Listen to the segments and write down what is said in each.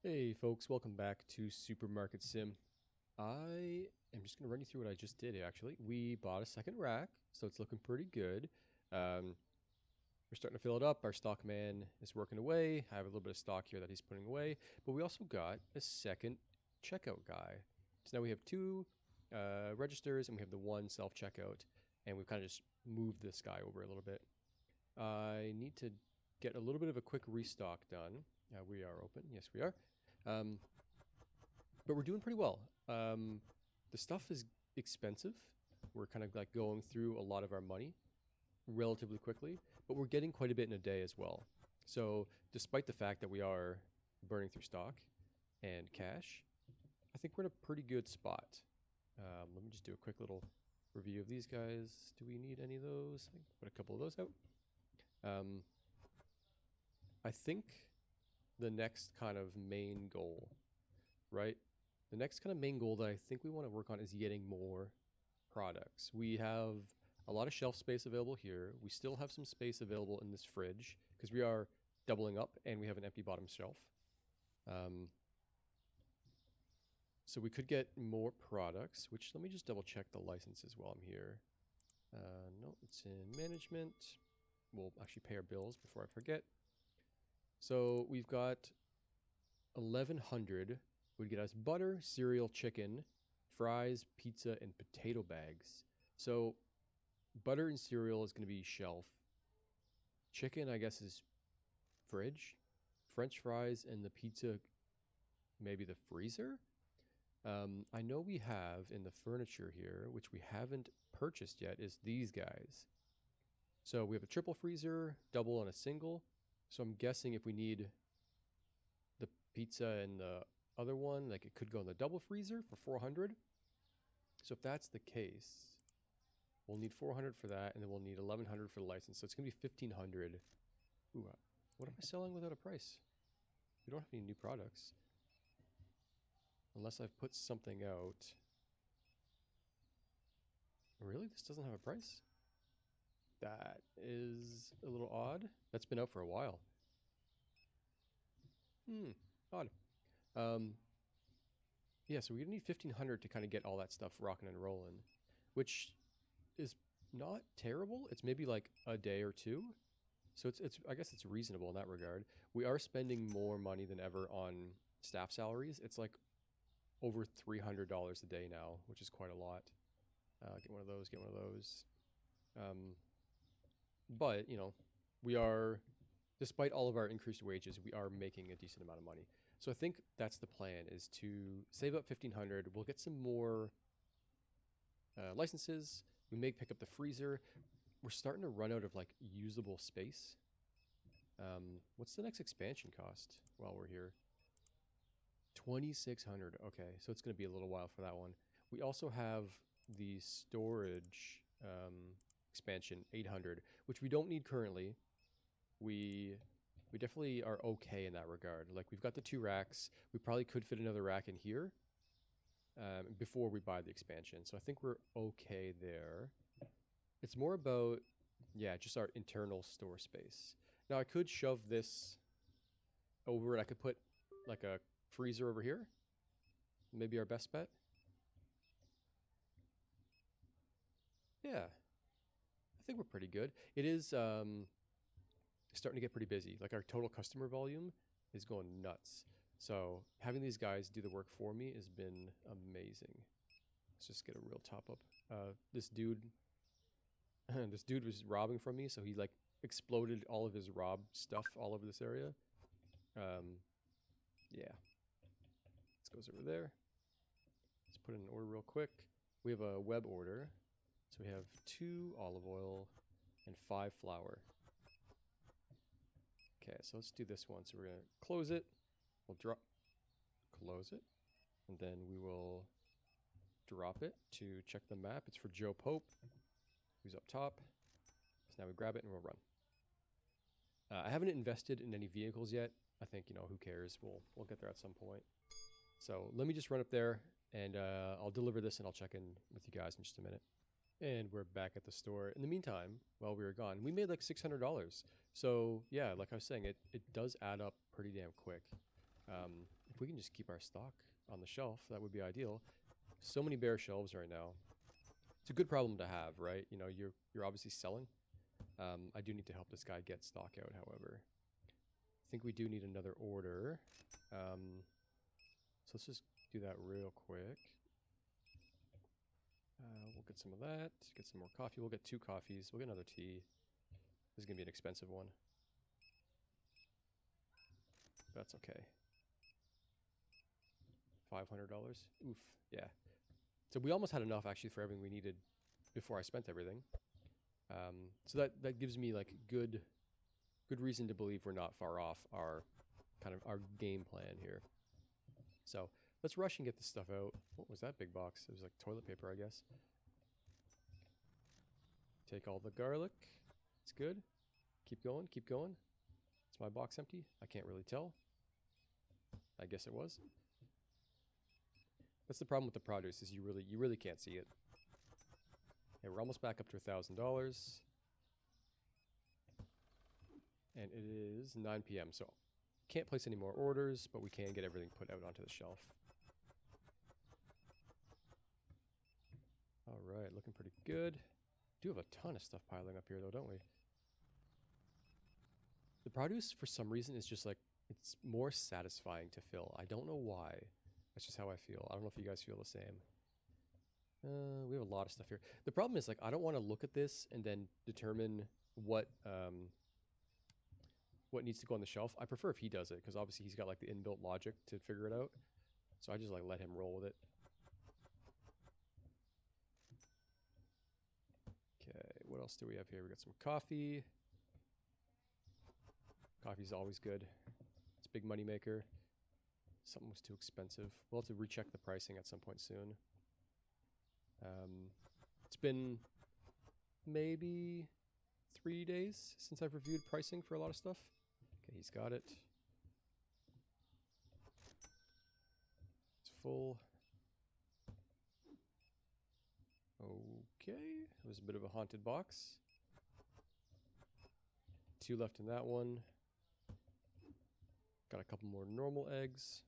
Hey folks, welcome back to Supermarket Sim. I am just going to run you through what I just did actually. We bought a second rack, so it's looking pretty good. We're starting to fill it up. Our stock man is working away. I have a little bit of stock here that he's putting away, but we also got a second checkout guy. So now we have two registers and we have the one self-checkout, and we've kind of just moved this guy over a little bit. I need to get a little bit of a quick restock done. We are open. Yes, we are. Um, but we're doing pretty well. The stuff is expensive. We're kind of like going through a lot of our money relatively quickly, but we're getting quite a bit in a day as well. So, despite the fact that we are burning through stock and cash, I think we're in a pretty good spot. Let me just do a quick little review of these guys. Do we need any of those? I can put a couple of those out. Um, I think the next kind of main goal, right? The next kind of main goal that I think we want to work on is getting more products. We have a lot of shelf space available here. We still have some space available in this fridge because we are doubling up and we have an empty bottom shelf. So we could get more products, which let me just double check the licenses while I'm here. No, it's in management. We'll actually pay our bills before I forget. So we've got 1100 would get us butter, cereal, chicken, fries, pizza, and potato bags. So butter and cereal is going to be shelf. Chicken, I guess, is fridge. French fries and the pizza, maybe the freezer. I know we have in the furniture here, which we haven't purchased yet, is these guys. So we have a triple freezer, double, and a single. So I'm guessing if we need the pizza and the other one, like it could go in the double freezer for 400. So if that's the case, we'll need 400 for that, and then we'll need 1100 for the license. So it's gonna be 1500. Ooh, what am I selling without a price? We don't have any new products. Unless I've put something out. Really? This doesn't have a price? That is a little odd. That's been out for a while. Odd. Um, yeah, so we're gonna need 1500 to kind of get all that stuff rocking and rolling, which is not terrible. It's maybe like a day or two. So it's I guess it's reasonable in that regard. We are spending more money than ever on staff salaries. It's like over $300 a day now, which is quite a lot. Get one of those, get one of those. But, you know, we are, despite all of our increased wages, we are making a decent amount of money. So I think that's the plan, is to save up 1500. We'll get some more licenses. We may pick up the freezer. We're starting to run out of like usable space. What's the next expansion cost while we're here? 2600. Okay, so it's going to be a little while for that one. We also have the storage expansion 800, which we don't need currently. We definitely are okay in that regard. Like we've got the two racks. We probably could fit another rack in here before we buy the expansion. So I think we're okay there. It's more about, yeah, just our internal store space. Now I could shove this over and I could put like a freezer over here. Maybe our best bet. Yeah, I think we're pretty good. It is starting to get pretty busy. Like our total customer volume is going nuts. So having these guys do the work for me has been amazing. Let's just get a real top up. This dude, this dude was robbing from me, so he like exploded all of his rob stuff all over this area. Yeah, this goes over there. Let's put in an order real quick. We have a web order, so we have 2 olive oil and 5 flour. Okay, so let's do this one. So we're gonna close it. We'll close it, and then we will drop it to check the map. It's for Joe Pope, who's up top. So now we grab it and we'll run. I haven't invested in any vehicles yet. I think, you know, who cares? We'll get there at some point. So let me just run up there and I'll deliver this and I'll check in with you guys in just a minute. And we're back at the store. In the meantime, while we were gone, we made like $600. So yeah, like I was saying, it does add up pretty damn quick. If if we can just keep our stock on the shelf, that would be ideal. So many bare shelves right now. It's a good problem to have, right? You know, you're obviously selling. I do need to help this guy get stock out, however. I think we do need another order. So let's just do that real quick. We'll get some of that, get some more coffee. We'll get 2 coffees. We'll get another tea. This is going to be an expensive one. That's okay. $500. Oof, yeah. So we almost had enough actually for everything we needed before I spent everything. So that gives me like good reason to believe we're not far off our our game plan here. So let's rush and get this stuff out. What was that big box? It was like toilet paper, I guess. Take all the garlic. It's good. Keep going, keep going. Is my box empty? I can't really tell. I guess it was. That's the problem with the produce, is you really can't see it. Okay, we're almost back up to $1,000. And it is 9 p.m. So can't place any more orders, but we can get everything put out onto the shelf. All right, looking pretty good. Do have a ton of stuff piling up here though, don't we? The produce, for some reason, is just like, it's more satisfying to fill. I don't know why. That's just how I feel. I don't know if you guys feel the same. We have a lot of stuff here. The problem is, like, I don't want to look at this and then determine what needs to go on the shelf. I prefer if he does it, because obviously he's got like the inbuilt logic to figure it out. So I just like let him roll with it. Okay, what else do we have here? We got some coffee. Coffee's always good. It's a big money maker. Something was too expensive. We'll have to recheck the pricing at some point soon. It's been maybe 3 days since I've reviewed pricing for a lot of stuff. Okay, he's got it. It's full. Okay, it was a bit of a haunted box. 2 left in that one. Got a couple more normal eggs.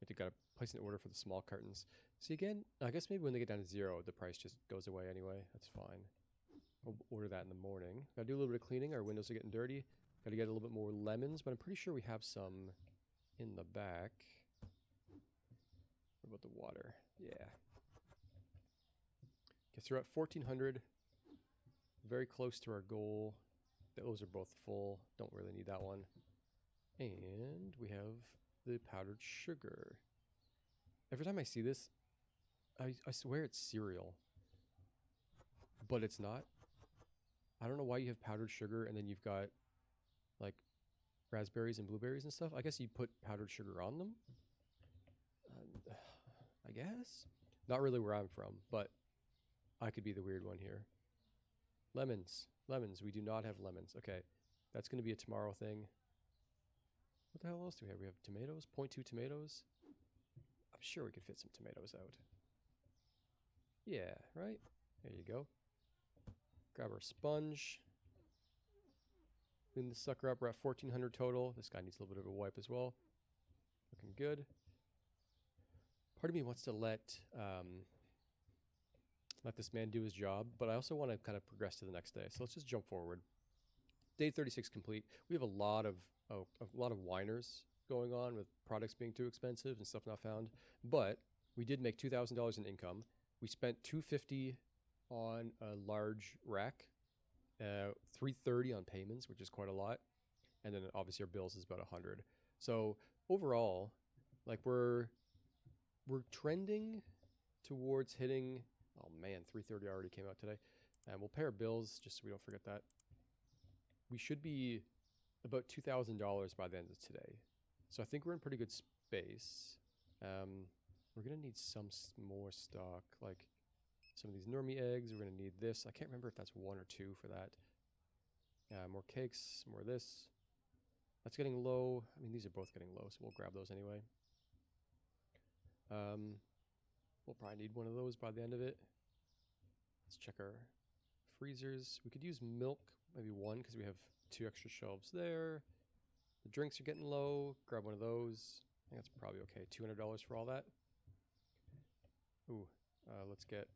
I gotta place an order for the small cartons. See, again, I guess maybe when they get down to 0, the price just goes away anyway. That's fine. I'll order that in the morning. Gotta do a little bit of cleaning. Our windows are getting dirty. Gotta get a little bit more lemons, but I'm pretty sure we have some in the back. What about the water? Yeah. Okay, so we're at 1,400. Very close to our goal. Those are both full. Don't really need that one. And we have the powdered sugar. Every time I see this, I swear it's cereal. But it's not. I don't know why you have powdered sugar and then you've got like raspberries and blueberries and stuff. I guess you put powdered sugar on them. I guess. Not really where I'm from, but I could be the weird one here. Lemons. Lemons. We do not have lemons. Okay. That's going to be a tomorrow thing. What the hell else do we have? We have tomatoes. 0.2 tomatoes. I'm sure we could fit some tomatoes out. Yeah, right? There you go. Grab our sponge. Clean this sucker up. We're at 1,400 total. This guy needs a little bit of a wipe as well. Looking good. Part of me wants to let this man do his job, but I also want to kind of progress to the next day. So let's just jump forward. Day 36 complete. We have a lot of whiners going on with products being too expensive and stuff not found. But we did make $2,000 in income. We spent $250 on a large rack, $330 on payments, which is quite a lot, and then obviously our bills is about $100. So overall, like we're trending towards hitting. Oh man, $330 already came out today, and we'll pay our bills just so we don't forget that. We should be about $2,000 by the end of today. So I think we're in pretty good space. We're going to need some more stock, like some of these normie eggs. We're going to need this. I can't remember if that's 1 or 2 for that. More cakes, more of this. That's getting low. I mean, these are both getting low, so we'll grab those anyway. We'll probably need one of those by the end of it. Let's check our freezers. We could use milk, maybe 1, because we have 2 extra shelves there. The drinks are getting low. Grab one of those. think that's probably okay. $200 for all that. Ooh, let's get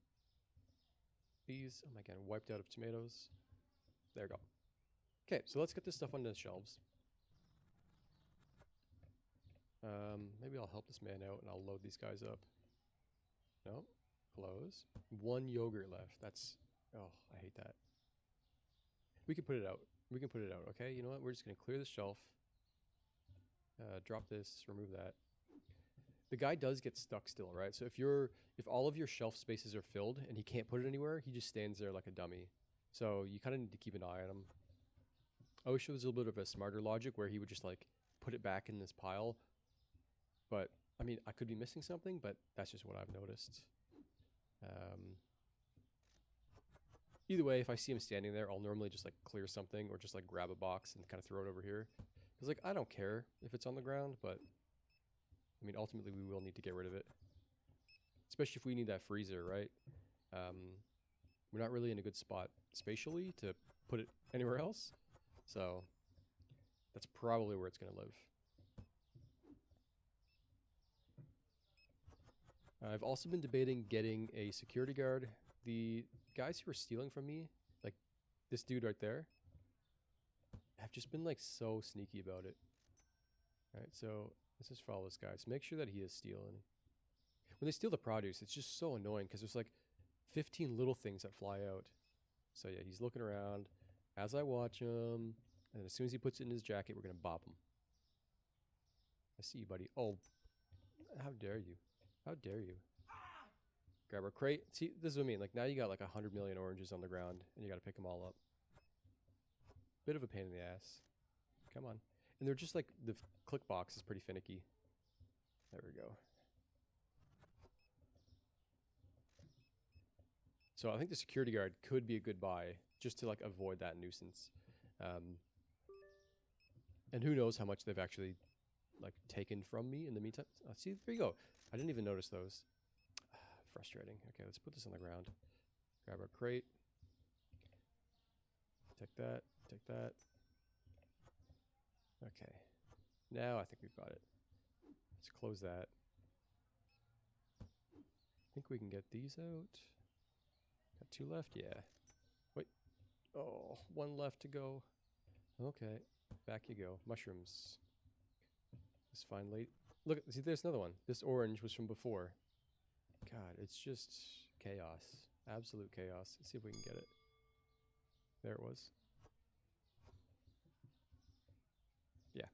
these. Oh my god, wiped out of tomatoes. There we go. Okay, so let's get this stuff on the shelves. Maybe I'll help this man out and I'll load these guys up. No, close. 1 yogurt left. That's, oh, I hate that. We can put it out. We can put it out, okay? You know what? We're just going to clear the shelf. Drop this, remove that. The guy does get stuck still, right? So if all of your shelf spaces are filled and he can't put it anywhere, he just stands there like a dummy. So you kind of need to keep an eye on him. I wish there was a little bit of a smarter logic where he would just like put it back in this pile. But I mean, I could be missing something, but that's just what I've noticed. Either way, if I see him standing there, I'll normally just like clear something or just like grab a box and kind of throw it over here. Because like, I don't care if it's on the ground, but I mean, ultimately we will need to get rid of it. Especially if we need that freezer, right? We're not really in a good spot spatially to put it anywhere else. So that's probably where it's going to live. I've also been debating getting a security guard. The guys who are stealing from me, like this dude right there, have just been like so sneaky about it. All right, so let's just follow this guy. So make sure that he is stealing. When they steal the produce, it's just so annoying because there's like 15 little things that fly out. So yeah, he's looking around as I watch him, and as soon as he puts it in his jacket, we're gonna bop him. I see you, buddy. Oh, how dare you? How dare you? Grab our crate. See, this is what I mean. Like now you got like 100 million oranges on the ground, and you got to pick them all up. Bit of a pain in the ass. Come on. And they're just like, the click box is pretty finicky. There we go. So I think the security guard could be a good buy just to like avoid that nuisance. And who knows how much they've actually like taken from me in the meantime. See, there you go. I didn't even notice those. Frustrating. Okay, let's put this on the ground. Grab our crate. Take that. Take that. Okay. Now I think we've got it. Let's close that. I think we can get these out. Got 2 left? Yeah. Wait. Oh, 1 left to go. Okay. Back you go. Mushrooms. This fine lady. Look, see, there's another one. This orange was from before. God, it's just chaos. Absolute chaos. Let's see if we can get it. There it was. Yeah.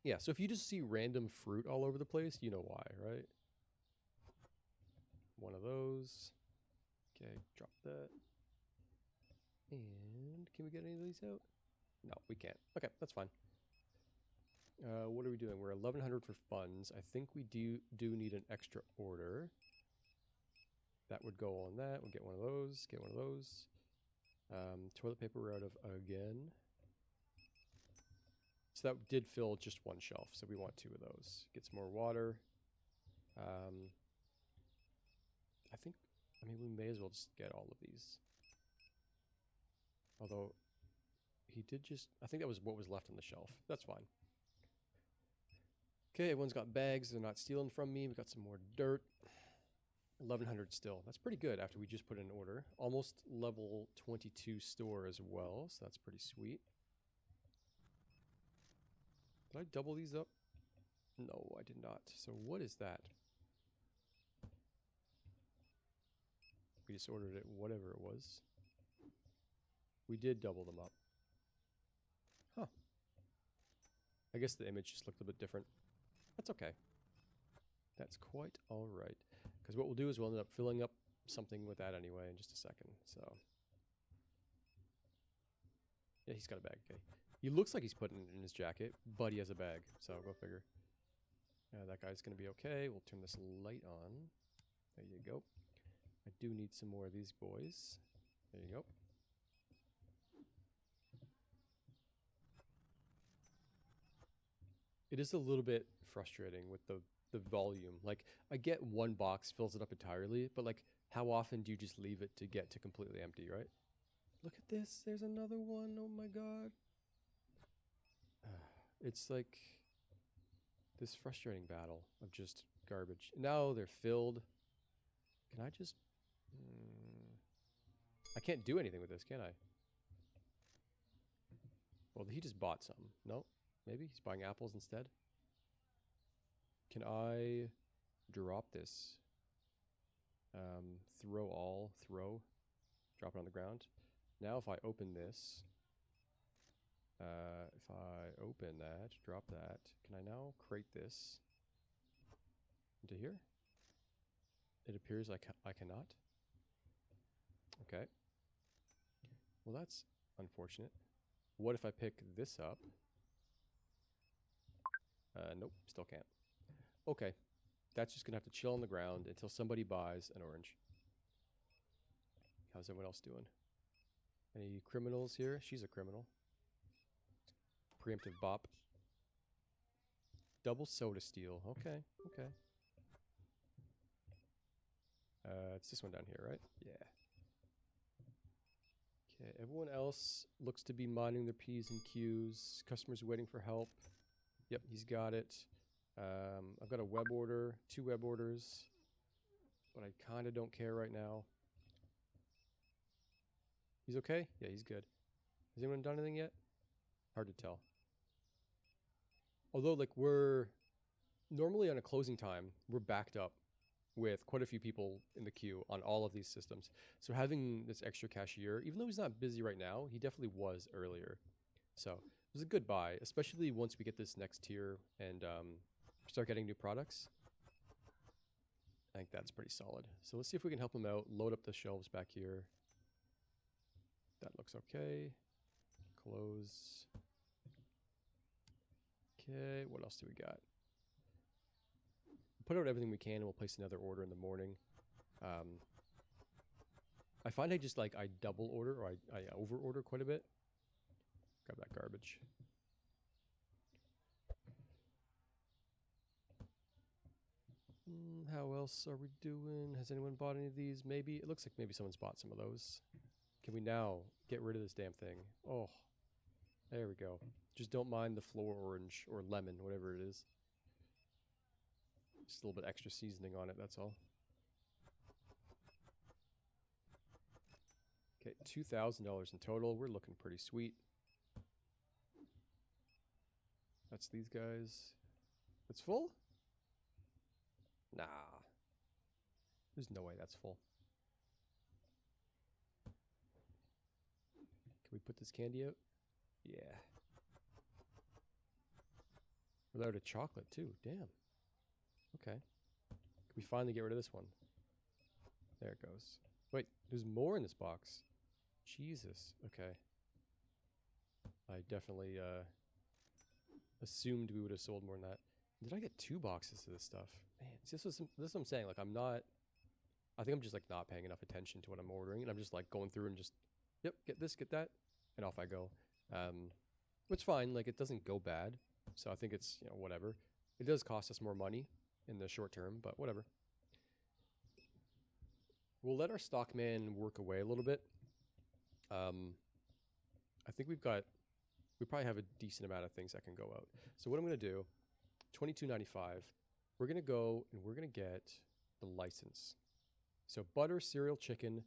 Yeah, so if you just see random fruit all over the place, you know why, right? One of those. Okay, drop that. And can we get any of these out? No, we can't. Okay, that's fine. What are we doing? We're 1100 for funds. I think we do need an extra order. That would go on that. We'll get one of those. Get one of those. Toilet paper we're out of again. So that did fill just 1 shelf. So we want 2 of those. Get some more water. I mean, we may as well just get all of these. Although, he did just, I think that was what was left on the shelf. That's fine. Okay, everyone's got bags. They're not stealing from me. We got some more dirt. 1100 still. That's pretty good after we just put in an order. Almost level 22 store as well, so that's pretty sweet. Did I double these up? No, I did not. So what is that? We just ordered it, whatever it was. We did double them up. Huh. I guess the image just looked a bit different. That's okay. That's quite all right. Because what we'll do is we'll end up filling up something with that anyway in just a second. So, yeah, he's got a bag. Okay, he looks like he's putting it in his jacket, but he has a bag. So go figure. That guy's gonna be okay. We'll turn this light on. There you go. I do need some more of these boys. There you go. It is a little bit frustrating with the volume. Like, I get 1 box fills it up entirely, but like, how often do you just leave it to get to completely empty, right? Look at this. There's another one. Oh my god. It's like, This frustrating battle of just garbage. Now they're filled. Can I just... I can't do anything with this, can I? Well, he just bought some. No? Maybe he's buying apples instead. Can I drop this? Throw all. Throw. Drop it on the ground. Now if I open this... if I open that, drop that, can I now crate this into here? It appears I cannot. Okay. Well, that's unfortunate. What if I pick this up? Nope, still can't. Okay. That's just gonna have to chill on the ground until somebody buys an orange. How's everyone else doing? Any criminals here? She's a criminal. Preemptive bop. Double soda steal. Okay, okay. It's this one down here, right? Yeah. Okay, everyone else looks to be minding their P's and Q's. Customers waiting for help. Yep, he's got it. I've got a web order, 2 web orders, but I kind of don't care right now. He's okay? Yeah, he's good. Has anyone done anything yet? Hard to tell. Although, like, we're normally on a closing time, we're backed up with quite a few people in the queue on all of these systems. So having this extra cashier, even though he's not busy right now, he definitely was earlier. So it was a good buy, especially once we get this next tier and start getting new products. I think that's pretty solid. So let's see if we can help him out. Load up the shelves back here. That looks okay. Close. Okay, what else do we got? Put out everything we can and we'll place another order in the morning. I find I just I double order or I over order quite a bit. Grab that garbage. How else are we doing? Has anyone bought any of these? Maybe. It looks like maybe someone's bought some of those. Can we now get rid of this damn thing? Oh, there we go. Just don't mind the floor orange or lemon, whatever it is. Just a little bit extra seasoning on it, that's all. Okay, $2,000 in total. We're looking pretty sweet. That's these guys. It's full? Nah. There's no way that's full. Can we put this candy out? Yeah. Without a chocolate too, damn. Okay. Can we finally get rid of this one? There it goes. Wait, there's more in this box. Jesus. Okay. I definitely assumed we would have sold more than that. Did I get 2 boxes of this stuff? Man, this is what I'm saying. Like, I think I'm just not paying enough attention to what I'm ordering, and I'm just going through and just, yep, get this, get that, and off I go. Which fine. Like, it doesn't go bad, so I think it's whatever. It does cost us more money in the short term, but whatever. We'll let our stockman work away a little bit. I think we probably have a decent amount of things that can go out. So what I'm going to do, $22.95, we're going to go and we're going to get the license. So butter, cereal, chicken,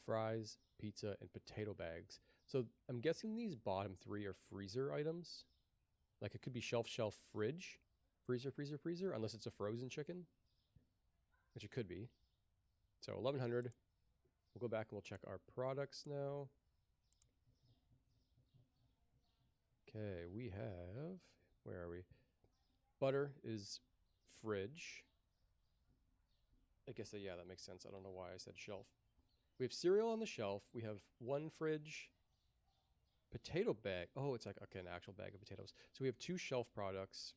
fries, pizza, and potato bags. So I'm guessing these bottom 3 are freezer items. Like, it could be shelf, fridge, freezer, unless it's a frozen chicken, which it could be. So 1,100. We'll go back and we'll check our products now. Okay, we have, where are we? Butter is fridge. I guess, yeah, that makes sense. I don't know why I said shelf. We have cereal on the shelf. We have 1 fridge. Potato bag. Oh, it's okay, an actual bag of potatoes. So we have 2 shelf products,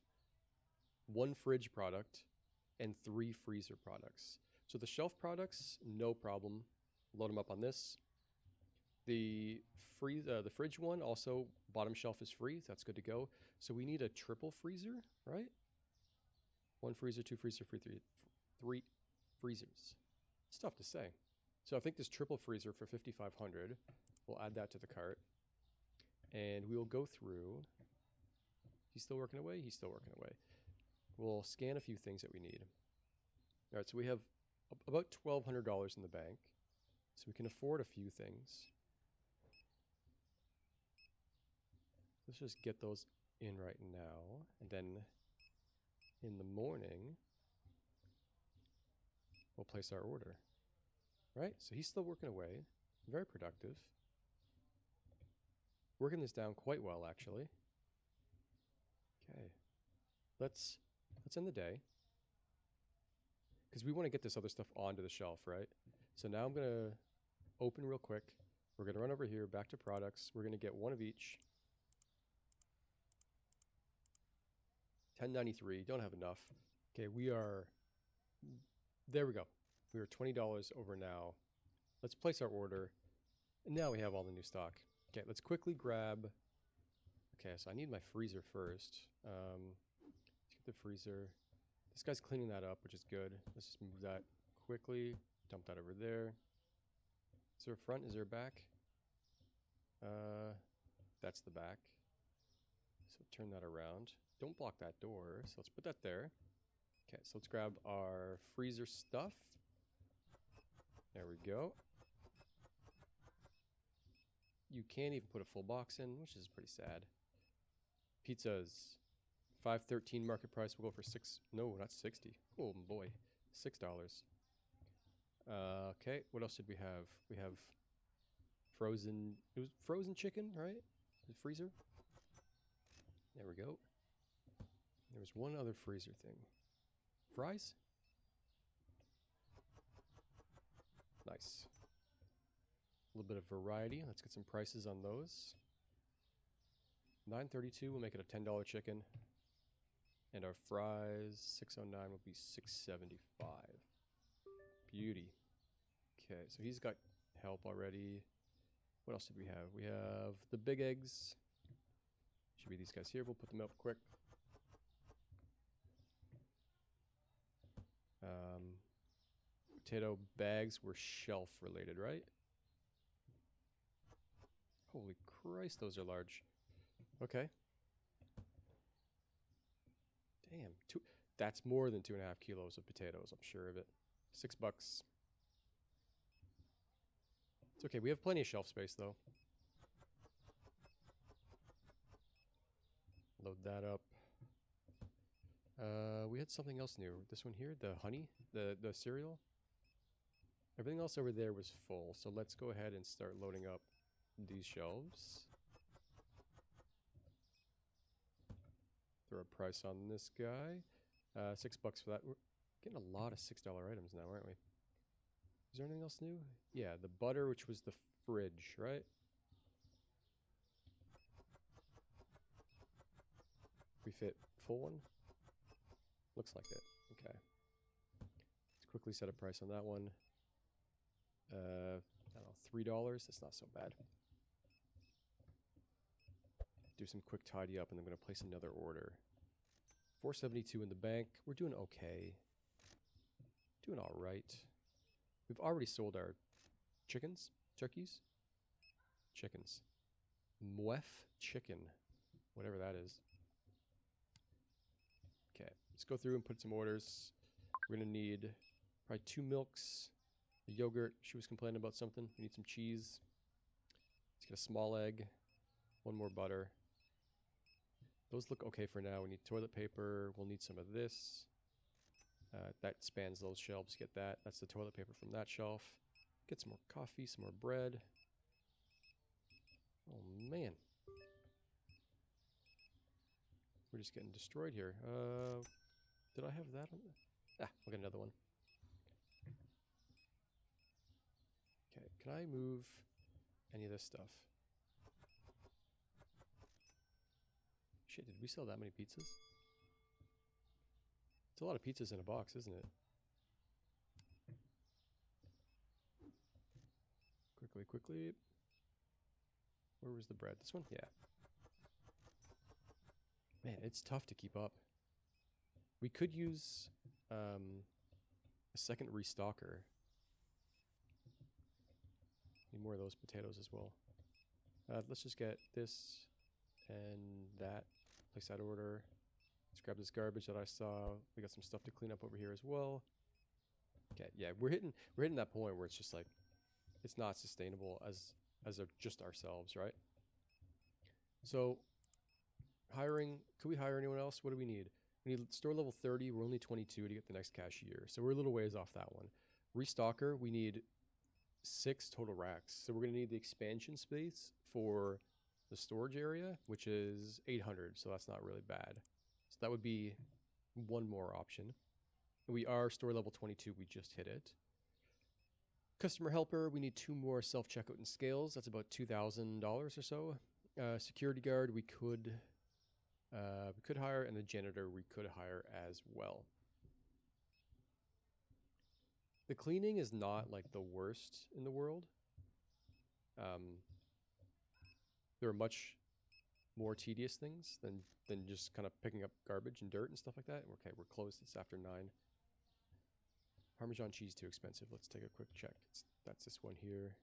1 fridge product, and 3 freezer products. So the shelf products, no problem. Load them up on this. The fridge one, also bottom shelf is free. So that's good to go. So we need a triple freezer, right? 1 freezer, 2 freezer, 3 freezers. It's tough to say. So I think this triple freezer for $5,500. We'll add that to the cart. And we will go through. He's still working away? He's still working away. we'll scan a few things that we need. All right, so we have about $1,200 in the bank, so we can afford a few things. Let's just get those in right now, and then in the morning, we'll place our order. Right? So he's still working away, very productive. Working this down quite well, actually. Okay, let's end the day, because we want to get this other stuff onto the shelf, right? So now I'm gonna open real quick. We're gonna run over here, back to products. We're gonna get one of each. 10.93. Don't have enough. Okay, we are. There we go. We are $20 over now. Let's place our order. And now we have all the new stock. Okay, let's quickly grab. Okay, so I need my freezer first. Let's get the freezer. This guy's cleaning that up, which is good. Let's just move that quickly. Dump that over there. Is there a front? Is there a back? That's the back. So turn that around. Don't block that door. So let's put that there. Okay, so let's grab our freezer stuff. There we go. You can't even put a full box in, which is pretty sad. Pizzas. $5.13 market price. We'll go for no, not 60. Oh boy, $6. Okay, what else did we have? We have frozen. It was frozen chicken, right? The freezer. There we go. There was one other freezer thing. Fries? Nice. A little bit of variety. Let's get some prices on those. $9.32 will make it a $10 chicken. And our fries, $6.09 will be $6.75. Beauty. Okay, so he's got help already. What else did we have? We have the big eggs. Should be these guys here. We'll put them up quick. Potato bags were shelf related, right? Holy Christ, those are large. Okay. Damn, that's more than 2.5 kilos of potatoes, I'm sure of it. $6. It's okay, we have plenty of shelf space though. Load that up. We had something else new. This one here, the honey, the cereal. Everything else over there was full, so let's go ahead and start loading up these shelves. Throw a price on this guy. $6 for that. We're getting a lot of $6 items now, aren't we? Is there anything else new? Yeah, the butter, which was the fridge, right? We fit full one? Looks like it. Okay. Let's quickly set a price on that one. I don't know, $3. That's not so bad. Do some quick tidy up, and I'm going to place another order. $4.72 in the bank. We're doing okay. Doing all right. We've already sold our chickens, turkeys, chickens. Mwef chicken, whatever that is. Okay, let's go through and put some orders. We're going to need probably 2 milks, a yogurt. She was complaining about something. We need some cheese. Let's get a small egg, 1 more butter. Those look okay for now. We need toilet paper. We'll need some of this. That spans those shelves. Get that. That's the toilet paper from that shelf. Get some more coffee, some more bread. Oh, man. We're just getting destroyed here. Did I have that on? We'll get another one. Okay, can I move any of this stuff? Shit, did we sell that many pizzas? It's a lot of pizzas in a box, isn't it? Quickly. Where was the bread? This one? Yeah. Man, it's tough to keep up. We could use a second restocker. Need more of those potatoes as well. Let's just get this and that. Place that order. Let's grab this garbage that I saw. We got some stuff to clean up over here as well. Okay, yeah, we're hitting that point where it's just like it's not sustainable as just ourselves, right? So hiring, could we hire anyone else? What do we need? We need store level 30. We're only 22 to get the next cashier, so we're a little ways off that one. Restocker, we need 6 total racks, so we're gonna need the expansion space for the storage area, which is 800, so that's not really bad. So that would be one more option. We are store level 22, we just hit it. Customer helper, we need 2 more self-checkout and scales. That's about $2,000 or so. Security guard, we could hire, and the janitor we could hire as well. The cleaning is not like the worst in the world. There are much more tedious things than just kind of picking up garbage and dirt and stuff like that. Okay, we're closed. It's after 9. Parmesan cheese too expensive. Let's take a quick check. That's this one here.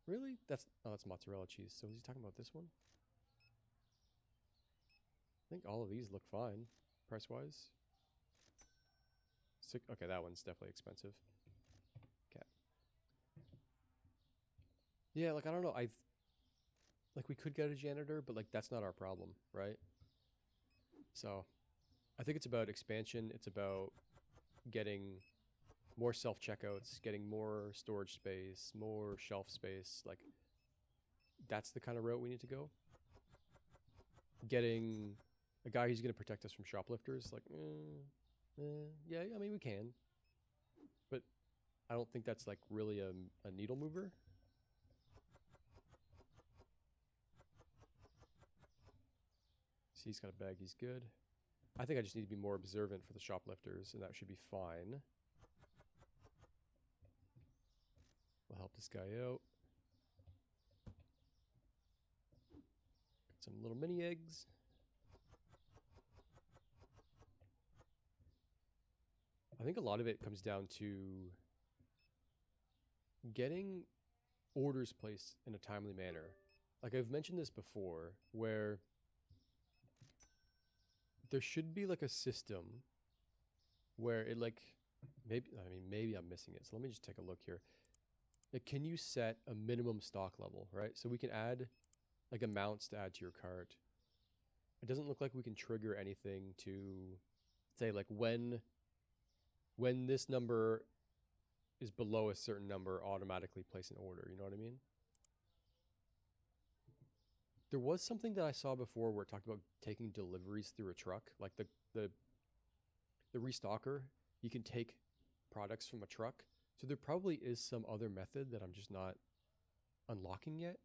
Really? That's mozzarella cheese. So is he talking about this one? I think all of these look fine, price-wise. Okay, that one's definitely expensive. Okay. Yeah, like I don't know. Like we could get a janitor, but like that's not our problem, right? So I think it's about expansion. It's about getting more self-checkouts, getting more storage space, more shelf space. Like that's the kind of route we need to go. Getting a guy who's going to protect us from shoplifters, like, yeah, I mean, we can. But I don't think that's like really a needle mover. See, he's got a bag, he's good. I think I just need to be more observant for the shoplifters, and that should be fine. We'll help this guy out. Got some little mini eggs. I think a lot of it comes down to getting orders placed in a timely manner. Like I've mentioned this before, where there should be like a system where it like, maybe I'm missing it. So let me just take a look here. Like, can you set a minimum stock level, right? So we can add like amounts to add to your cart. It doesn't look like we can trigger anything to say like when this number is below a certain number, automatically place an order. You know what I mean? There was something that I saw before where it talked about taking deliveries through a truck, like the restocker. You can take products from a truck. So there probably is some other method that I'm just not unlocking yet.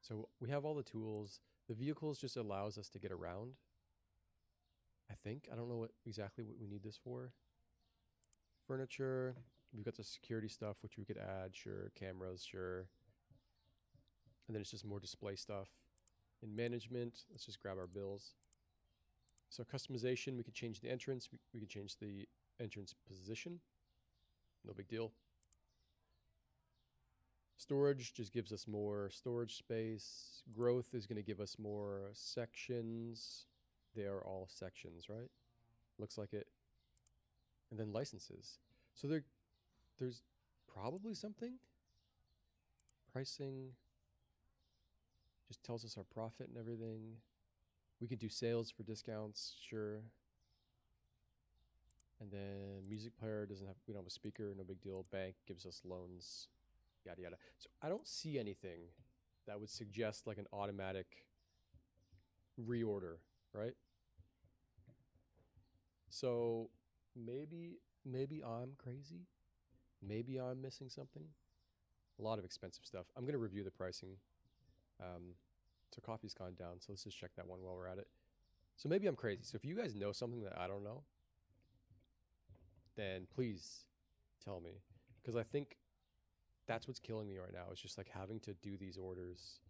So we have all the tools. The vehicles just allows us to get around. I think. I don't know exactly what we need this for. Furniture. We've got the security stuff, which we could add. Sure. Cameras. Sure. And then it's just more display stuff. In management, let's just grab our bills. So customization, we could change the entrance. We could change the entrance position. No big deal. Storage just gives us more storage space. Growth is going to give us more sections. They are all sections, right? Looks like it. And then licenses. So there's probably something. Pricing just tells us our profit and everything. We could do sales for discounts, sure. And then music player we don't have a speaker, no big deal. Bank gives us loans, yada yada. So I don't see anything that would suggest like an automatic reorder, right? So maybe I'm crazy. Maybe I'm missing something. A lot of expensive stuff. I'm gonna review the pricing. So coffee's gone down, so let's just check that one while we're at it. So maybe I'm crazy. So if you guys know something that I don't know, then please tell me. Because I think that's what's killing me right now. It's just like having to do these orders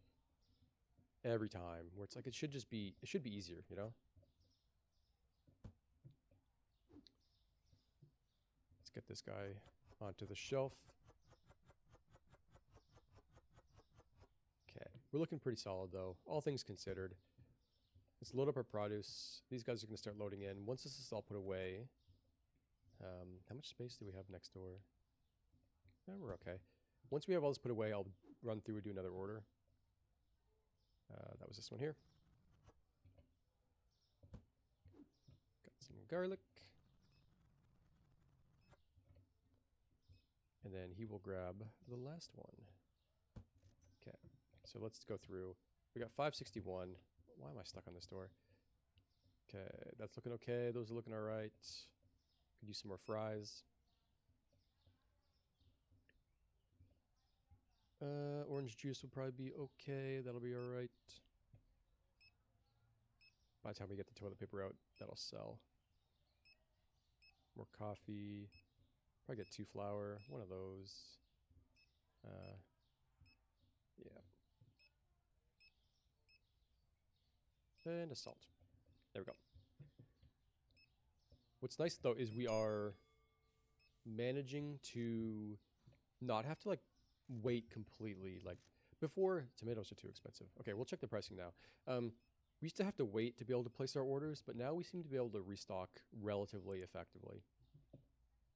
every time, where it's like it should be easier, you know? Let's get this guy onto the shelf. Okay, we're looking pretty solid though, all things considered. Let's load up our produce. These guys are going to start loading in. Once this is all put away, how much space do we have next door? Yeah, we're okay. Once we have all this put away, I'll run through and do another order. That was this one here. Got some garlic. And then he will grab the last one. Okay, so let's go through. We got 561. Why am I stuck on this door? Okay, that's looking okay. Those are looking all right. Could use some more fries. Orange juice will probably be okay. That'll be all right. By the time we get the toilet paper out, that'll sell. More coffee. Probably get 2 flour. One of those. Yeah. And a salt. There we go. What's nice though is we are managing to not have to like wait completely. Like before, tomatoes are too expensive. Okay, we'll check the pricing now. We used to have to wait to be able to place our orders, but now we seem to be able to restock relatively effectively.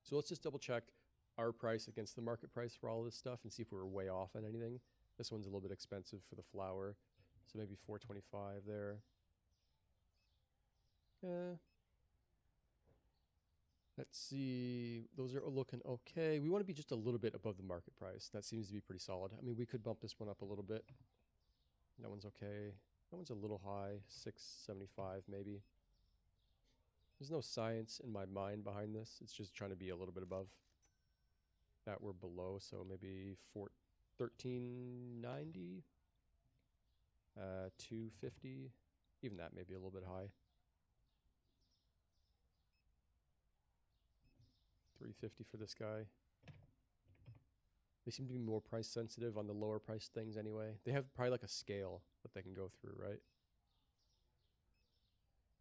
So let's just double check our price against the market price for all this stuff and see if we were way off on anything. This one's a little bit expensive for the flour, so maybe $4.25 there. Let's see. Those are looking okay. We want to be just a little bit above the market price. That seems to be pretty solid. I mean, we could bump this one up a little bit. That one's okay. That one's a little high, $6.75 maybe. There's no science in my mind behind this. It's just trying to be a little bit above. That we're below, so maybe $13.90, $2.50. Even that may be a little bit high. $3.50 for this guy. They seem to be more price sensitive on the lower price things anyway. They have probably like a scale that they can go through, right?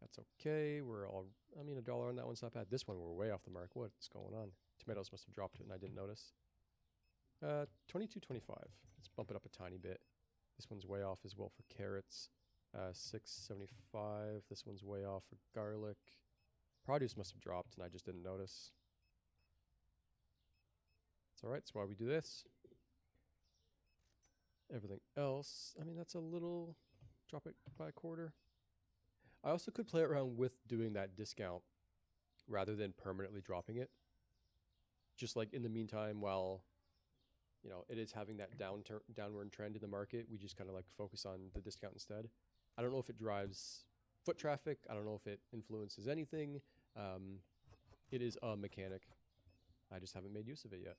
That's okay. We're all, I mean, $1 on that one's not bad. This one, we're way off the mark. What's going on? Tomatoes must have dropped it and I didn't notice. $22.25. Let's bump it up a tiny bit. This one's way off as well for carrots. $6.75. This one's way off for garlic. Produce must have dropped and I just didn't notice. It's all right. That's why we do this. Everything else, I mean, that's a little, drop it by a quarter. I also could play around with doing that discount rather than permanently dropping it. Just like in the meantime, while, you know, it is having that downward trend in the market, we just kind of like focus on the discount instead. I don't know if it drives foot traffic. I don't know if it influences anything. It is a mechanic. I just haven't made use of it yet.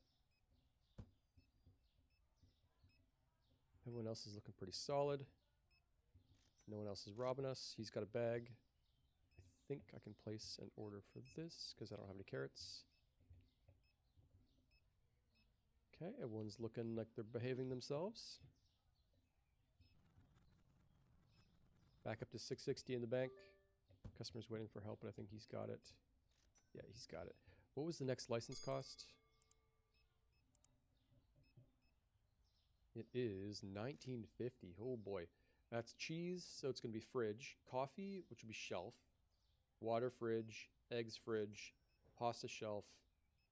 Everyone else is looking pretty solid. No one else is robbing us. He's got a bag. I think I can place an order for this because I don't have any carrots. Okay, everyone's looking like they're behaving themselves. Back up to 660 in the bank. Customer's waiting for help, but I think he's got it. Yeah, he's got it. What was the next license cost? It is $19.50. Oh boy. That's cheese, so it's going to be fridge. Coffee, which will be shelf. Water fridge. Eggs fridge. Pasta shelf.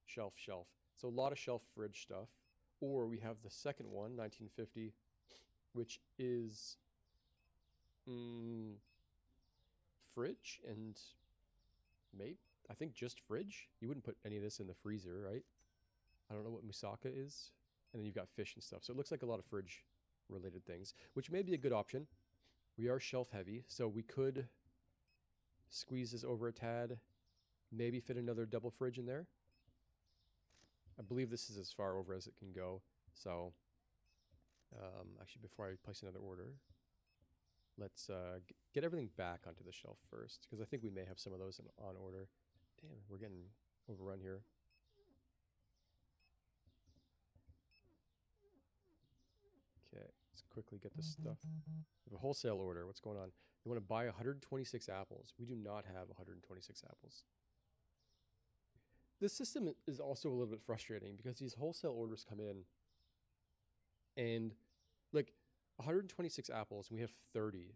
Shelf, shelf. So a lot of shelf fridge stuff. Or we have the second one, $19.50, which is fridge and maybe, I think just fridge. You wouldn't put any of this in the freezer, right? I don't know what moussaka is. And then you've got fish and stuff. So it looks like a lot of fridge related things, which may be a good option. We are shelf heavy, so we could squeeze this over a tad, maybe fit another double fridge in there. I believe this is as far over as it can go. So actually, before I place another order, let's get everything back onto the shelf first, because I think we may have some of those on order. Damn, we're getting overrun here. Okay, let's quickly get this stuff. We have a wholesale order. What's going on? You want to buy 126 apples. We do not have 126 apples. This system is also a little bit frustrating because these wholesale orders come in and like 126 apples and we have 30.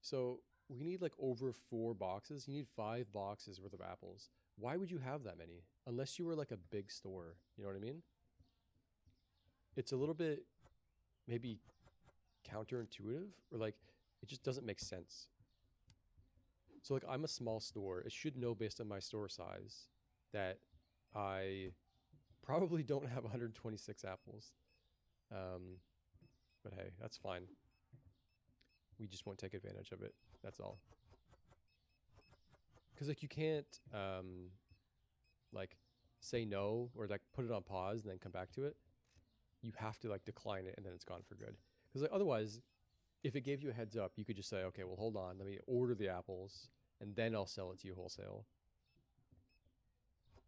So we need like over 4 boxes. You need 5 boxes worth of apples. Why would you have that many? Unless you were like a big store. You know what I mean? It's a little bit maybe counterintuitive, or like it just doesn't make sense. So like I'm a small store. It should know based on my store size that I probably don't have 126 apples. But hey, that's fine. We just won't take advantage of it. That's all. Because like you can't like say no or like put it on pause and then come back to it. You have to like decline it and then it's gone for good. Because like otherwise, if it gave you a heads up, you could just say, okay, well hold on, let me order the apples and then I'll sell it to you wholesale.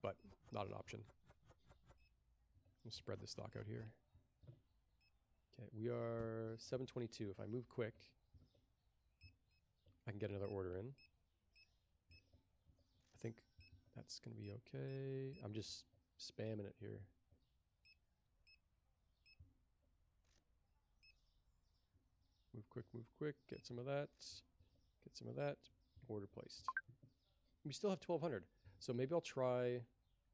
But not an option. Let's spread the stock out here. Okay, we are 722. If I move quick, I can get another order in. I think that's going to be okay. I'm just spamming it here. Move quick, get some of that, get some of that, order placed. We still have 1,200, so maybe I'll try,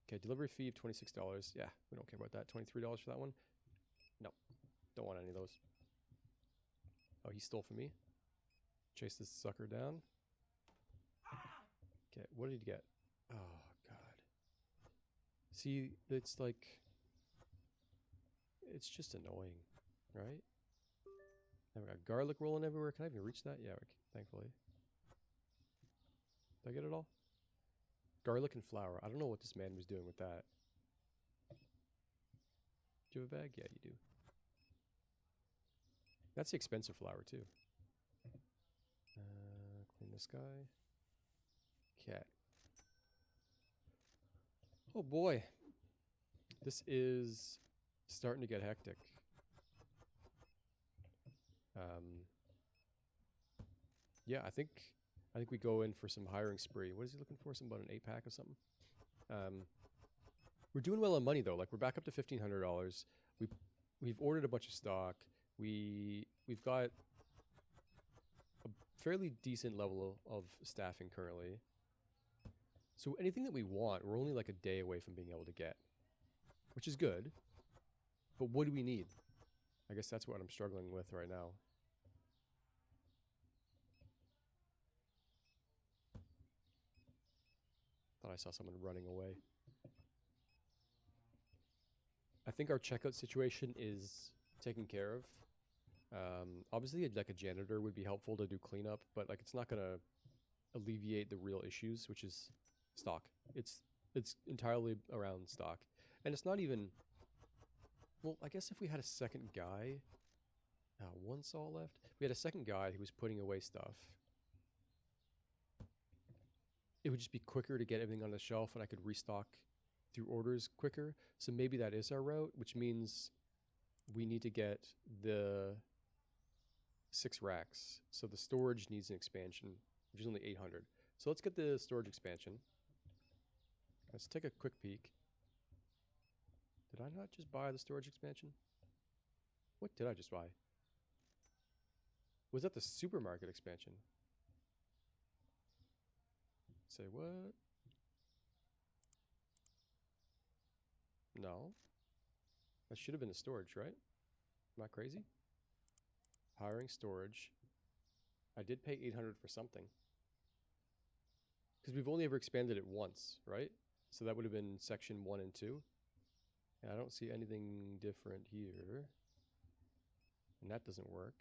okay, delivery fee of $26. Yeah, we don't care about that. $23 for that one? No, don't want any of those. Oh, he stole from me. Chase this sucker down. Okay, what did he get? Oh, God. See, it's like, it's just annoying, right? Now we got garlic rolling everywhere. Can I even reach that? Yeah, thankfully. Did I get it all? Garlic and flour. I don't know what this man was doing with that. Do you have a bag? Yeah, you do. That's the expensive flour, too. Clean this guy. Okay. Oh, boy. This is starting to get hectic. Yeah, I think we go in for some hiring spree. What is he looking for? Something about an 8-pack or something? We're doing well on money though. Like we're back up to $1,500. We've ordered a bunch of stock. We've got a fairly decent level of staffing currently. So anything that we want, we're only like a day away from being able to get, which is good. But what do we need? I guess that's what I'm struggling with right now. Thought I saw someone running away. I think our checkout situation is taken care of. Obviously, like a janitor would be helpful to do cleanup, but like it's not gonna alleviate the real issues, which is stock. It's entirely around stock, and it's not even. Well, I guess if we had a second guy, one saw left. We had a second guy who was putting away stuff. It would just be quicker to get everything on the shelf, and I could restock through orders quicker. So maybe that is our route, which means we need to get the 6 racks. So the storage needs an expansion, which is only 800. So let's get the storage expansion. Let's take a quick peek. Did I not just buy the storage expansion? What did I just buy? Was that the supermarket expansion? Say what? No. That should have been the storage, right? Am I crazy? Hiring storage. I did pay 800 for something. Because we've only ever expanded it once, right? So that would have been section 1 and 2. And I don't see anything different here. And that doesn't work.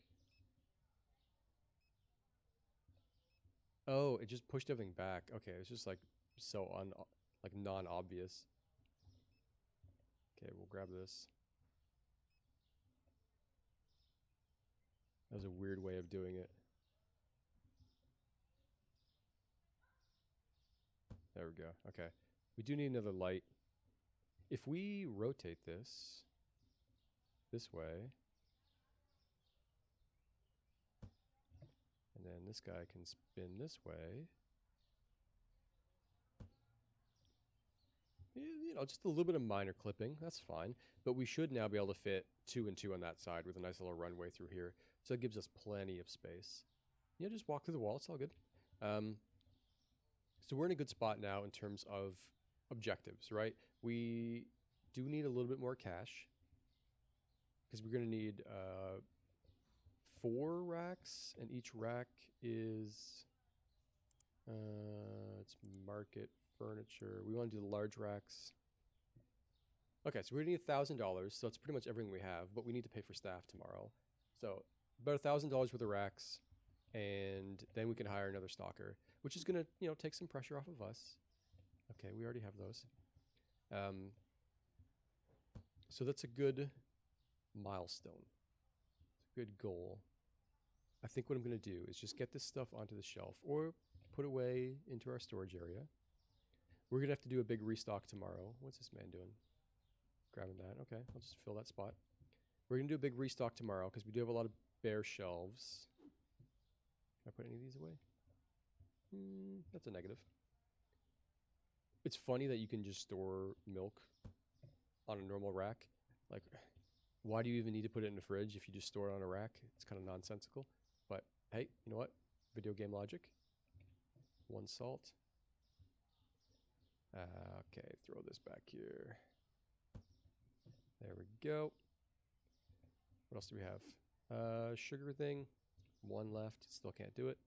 Oh, it just pushed everything back. Okay, it's just like so non-obvious. Okay, we'll grab this. That was a weird way of doing it. There we go. Okay. We do need another light. If we rotate this way, and then this guy can spin this way, you know, just a little bit of minor clipping, that's fine. But we should now be able to fit 2 and 2 on that side with a nice little runway through here. So it gives us plenty of space. just walk through the wall. It's all good. So we're in a good spot now in terms of objectives, right? We do need a little bit more cash because we're going to need 4 racks, and each rack is it's market furniture. We want to do the large racks. Okay, so we're gonna need $1,000, so that's pretty much everything we have, but we need to pay for staff tomorrow. So about $1,000 worth of racks, and then we can hire another stalker, which is gonna, take some pressure off of us. Okay, we already have those. So that's a good milestone. It's a good goal. I think what I'm gonna do is just get this stuff onto the shelf or put away into our storage area. We're gonna have to do a big restock tomorrow. What's this man doing? Grabbing that. Okay, I'll just fill that spot. We're gonna do a big restock tomorrow because we do have a lot of bare shelves. Can I put any of these away? That's a negative. It's funny that you can just store milk on a normal rack. Like, why do you even need to put it in the fridge if you just store it on a rack? It's kind of nonsensical. But hey, you know what? Video game logic. 1 salt. Okay, throw this back here. There we go. What else do we have? Sugar thing. 1 left. Still can't do it.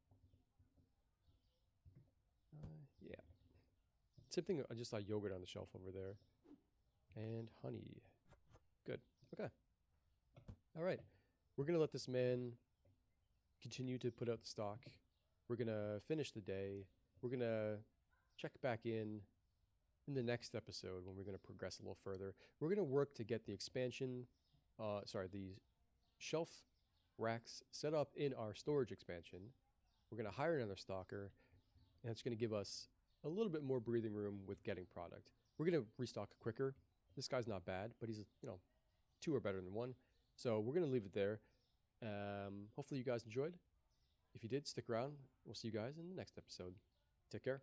Yeah. Same thing. I just saw yogurt on the shelf over there. And honey. Good. Okay. All right. We're going to let this man continue to put out the stock. We're going to finish the day. We're going to check back in the next episode when we're going to progress a little further. We're going to work to get the expansion, the shelf racks set up in our storage expansion. We're going to hire another stalker, and it's going to give us a little bit more breathing room with getting product. We're going to restock quicker. This guy's not bad, but he's, 2 are better than 1. So we're going to leave it there. Hopefully you guys enjoyed. If you did, stick around. We'll see you guys in the next episode. Take care.